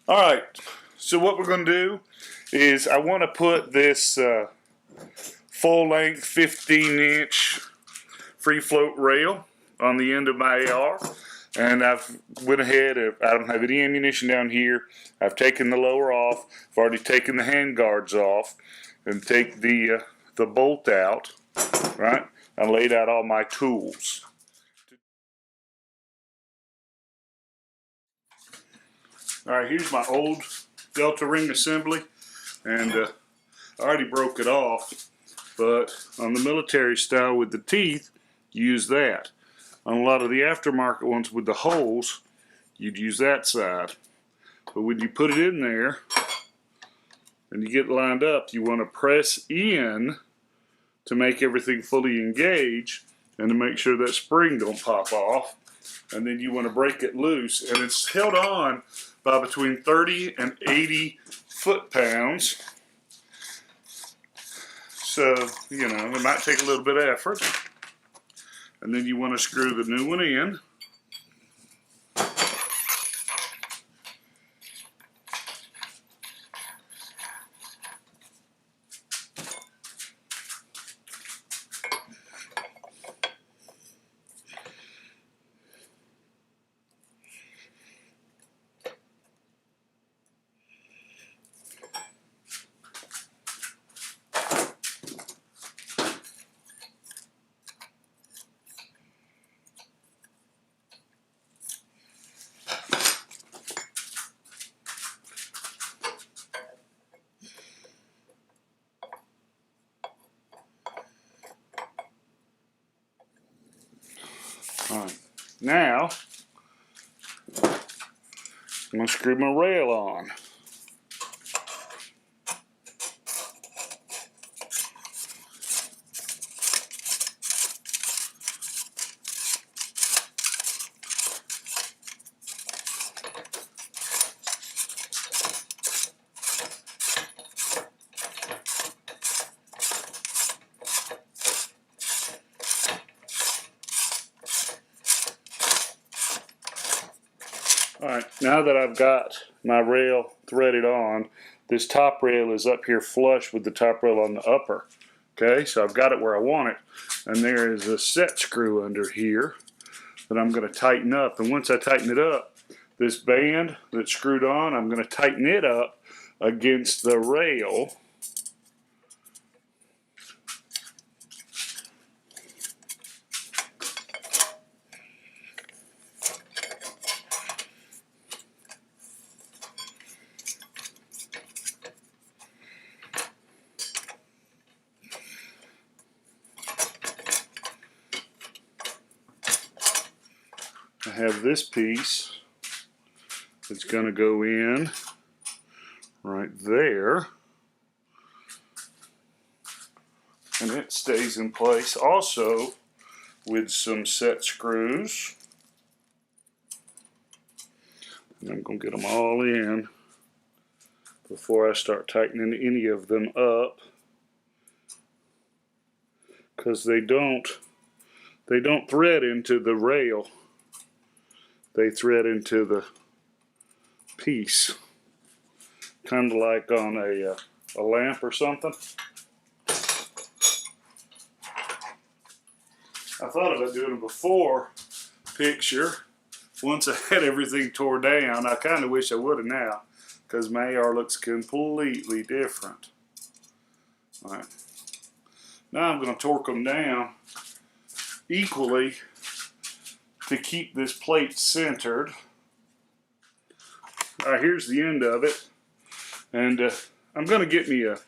All right, so what we're going to do is I want to put this full-length 15-inch free float rail on the end of my AR, and I've went ahead. I don't have any ammunition down here. I've taken the lower off. I've already taken the hand guards off, and take the bolt out. Right, I laid out all my tools. All right, here's my old Delta ring assembly, and I already broke it off, but on the military style with the teeth, you use that. On a lot of the aftermarket ones with the holes, you'd use that side. But when you put it in there and you get lined up, you want to press in to make everything fully engage and to make sure that spring don't pop off. And then you want to break it loose, and it's held on by between 30 and 80 foot-pounds. So, you know, it might take a little bit of effort. And then you want to screw the new one in. All right, now I'm going to screw my rail on. Alright, now that I've got my rail threaded on, this top rail is up here flush with the top rail on the upper. Okay, so I've got it where I want it. And there is a set screw under here that I'm going to tighten up. And once I tighten it up, this band that's screwed on, I'm going to tighten it up against the rail. I have this piece that's going to go in right there, and it stays in place also with some set screws. And I'm going to get them all in before I start tightening any of them up, because they don't thread into the rail. They thread into the piece, kind of like on a lamp or something. I thought about doing a before picture once I had everything tore down. I kind of wish I would have now, because my AR looks completely different. All right. Now I'm going to torque them down equally to keep this plate centered. All right, here's the end of it, and I'm going to get me a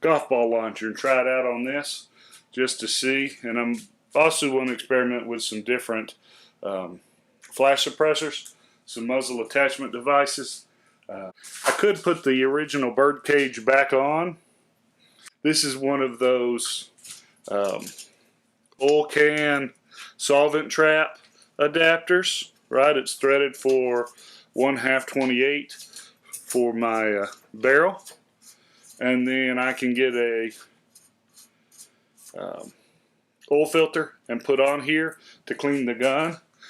golf ball launcher and try it out on this just to see. And I'm also want to experiment with some different flash suppressors, some muzzle attachment devices. I could put the original bird cage back on. This is one of those oil can solvent trap adapters, right? It's threaded for 1/2 28 for my barrel, and then I can get a oil filter and put on here to clean the gun.